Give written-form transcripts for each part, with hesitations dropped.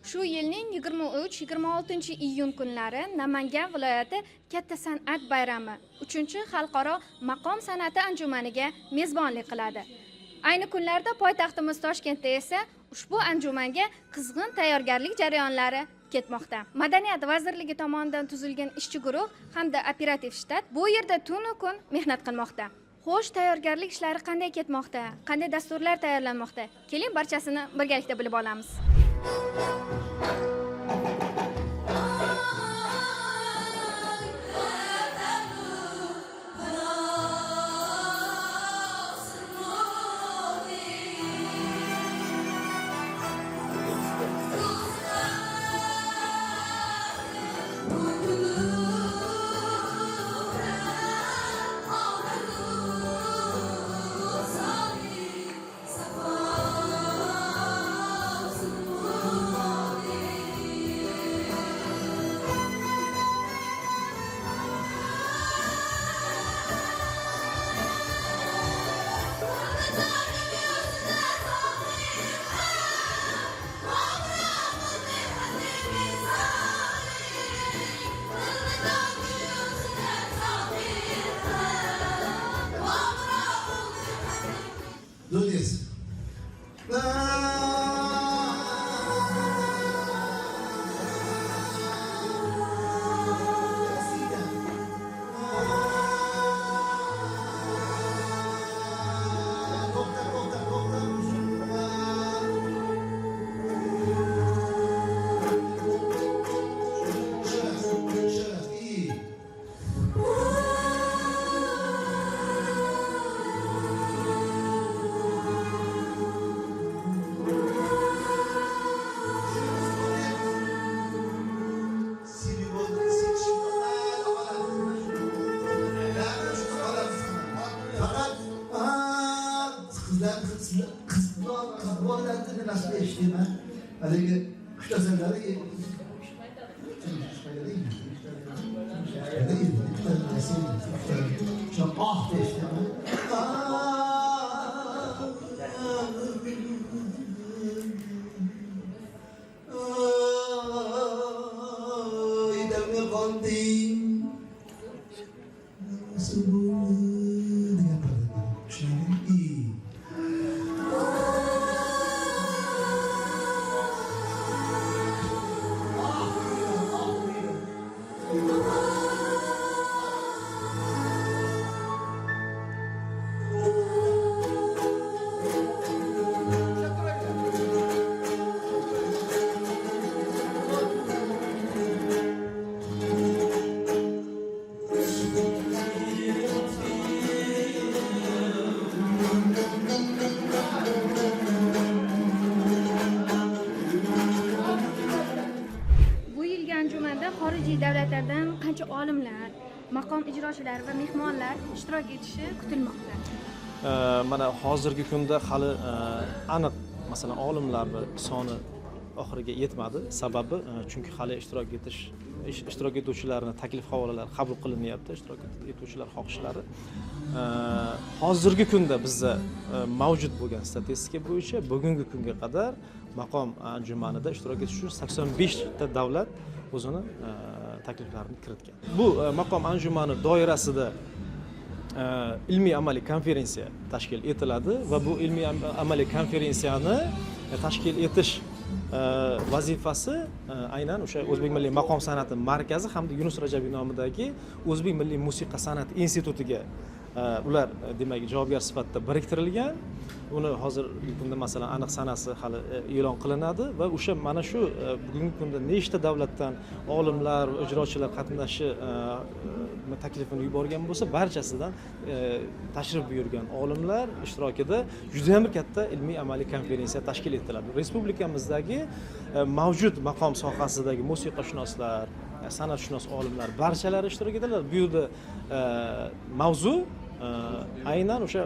Shu yilning 23-26 iyun kunlari Namangan viloyati Katta san'at bayrami 3-xalqaro maqom san'ati anjumaniga mezbonlik qiladi. Ayni kunlarda poytaxtimiz Toshkentda esa ushbu anjumanga qizg'in tayyorgarlik jarayonlari ketmoqda. Madaniyat vazirligi tomonidan tuzilgan ishchi guruh hamda operativ shtat bu yerda tun-u kun mehnat qilmoqda. Xo'sh, tayyorgarlik ishlari qanday ketmoqda? Qanday dasturlar tayyorlanmoqda? Keling, barchasini birgalikda bilib olamiz. Do this. Kızlarını nasıl eşliğime, halbuki kuştasınları değil mi? Çok ah eşliğime. İdemli kondim. Dengan pada iyi. Xorijiy davlatlardan qancha olimlar, maqom ijrochilari va mehmonlar ishtirok etishi kutilmoqda. Mana hozirgi kunda hali aniq masalan olimlarning soni oxiriga yetmadi. Sababi chunki hali ishtirok etuvchilarning taklif havolalari qabul qilinyapti, ishtirok etuvchilar xohishlari. Hozirgi kunda bizda mavjud bo'lgan statistika bo'yicha bugungi kunga qadar maqom anjumanida ishtirok etish uchun 85 ta davlat o'zini takliflarini kiritgan. Bu maqom anjumani doirasida ilmiy amaliy konferensiya tashkil etiladi va bu ilmiy amaliy konferensiyani tashkil etish vazifasi aynan o'sha O'zbek milliy maqom san'ati markazi hamda Yunus Rajabiy nomidagi O'zbek milliy musiqa san'at institutiga ular demak javobgar sifatida biriktirilgan. Uni hozirgi kunda masalan aniq sanasi hali e'lon qilinadi va o'sha mana shu bugungi kunda nechta davlatdan olimlar va ijrochilar qatnashishi taklifini yuborgan bo'lsa, barchasidan tashrif buyurgan olimlar ishtirokida juda ham bir katta ilmiy amaliy konferensiya tashkil etiladi. Respublikamizdagi mavjud maqom sohasidagi musiqashunoslar, san'atshunos olimlar barchalari ishtirok etadilar. Bu yerda mavzu aynan o'sha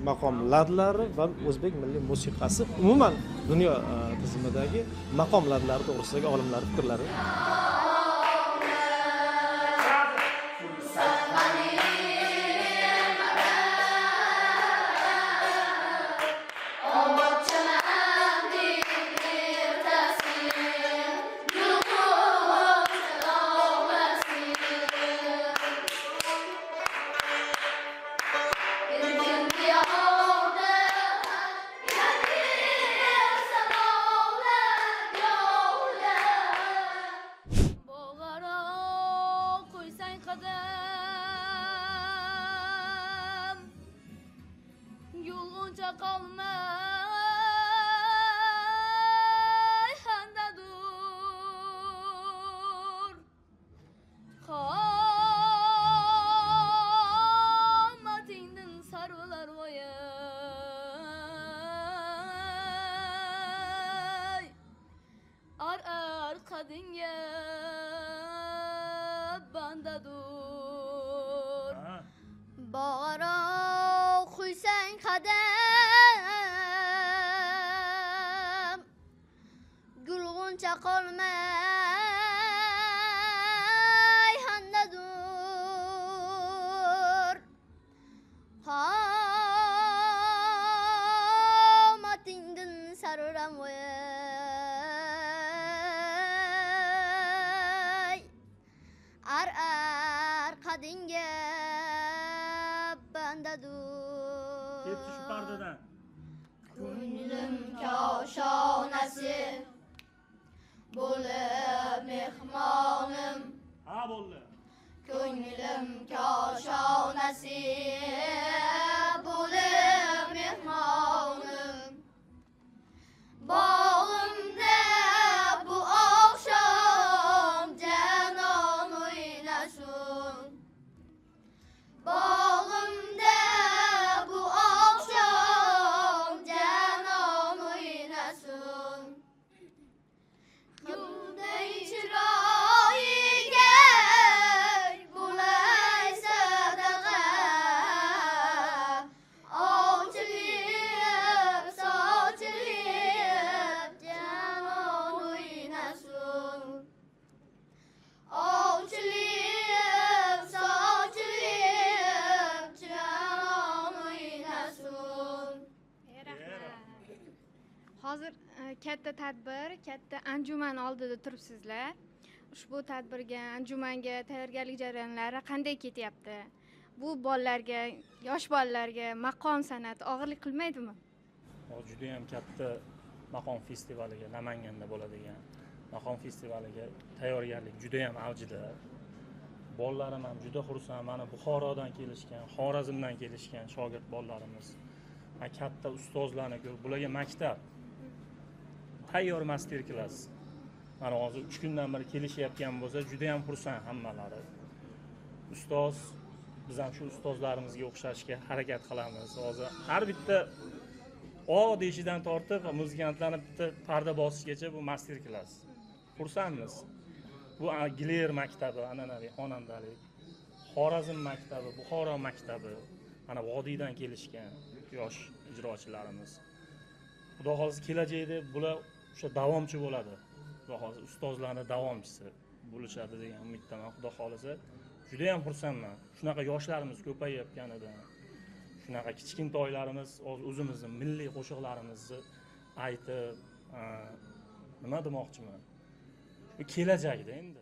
maqom ladlari va o'zbek milliy musiqasi umuman dunyo tizimidagi maqom ladlari to'g'risidagi olimlar fikrlari. chaqolmay handadur qomatingdan sarvalar voyay ar qadinga bandadur bog'aro xuysang qadam gulg'uncha qolmay handadur qomatingdan saruram voyay ar qadinga bandadur Ketdi shu pardadan. ko'nglim koshonasi bo'lib mehmonim Ha bo'ldi. ko'nglim koshonasi bo'lib mehmonim bog'imda bu oqshom janon o'ynasin bog'imda bu oqshom janon o'ynasin gulday chiroyiga bo'lay sadaqa ovchilib sochilib janon o'ynasin ovchilib sochilib janon o'ynasin Hozir katta tadbir, katta anjuman oldida turibsizlar. Ushbu tadbirga, anjumanga tayyorgarlik jarayonlari qanday ketyapti? Bu bolalarga, yosh bolalarga maqom san'ati og'irlik qilmaydimi? Hozir juda ham katta maqom festivaliga Namanganda bo'ladigan maqom festivaliga tayyorgarlik juda ham avjida. Bolalarim ham juda xursand. Mana Buxorodan kelishgan, Xorazmdan kelishgan shogird bolalarimiz. Va katta ustozlarni ko'rib, bularga maktab tayyor master klass. Mana hozir 3 kundan beri kelishayotgan bo'lsa, juda ham xursand hammalari. Ustoz, biz ham shu ustozlarimizga o'xshashga harakat qilamiz. Hozir har bitta O deyishidan tortib muzikantlarni bitta parda bosishgacha bu master klass. Xursandmiz. Bu Giler maktabi, an'anaviy xonandalik, Xorazm maktabi, Buxoro maktabi, mana vodiydan kelishgan yosh ijrochilarimiz. Xudo xohlasa kelajakda bular o'sha davomchi bo'ladi. Xudo xohlasa ustozlarning davomchisi bo'lishadi degan umiddaman. Xudo xohlasa juda ham xursandman. Shunaqa yoshlarimiz ko'payayotganidan, shunaqa kichkintoylarimiz o'zimizning milliy qo'shiqlarimizni aytib, nima demoqchiman? Bu kelajakda endi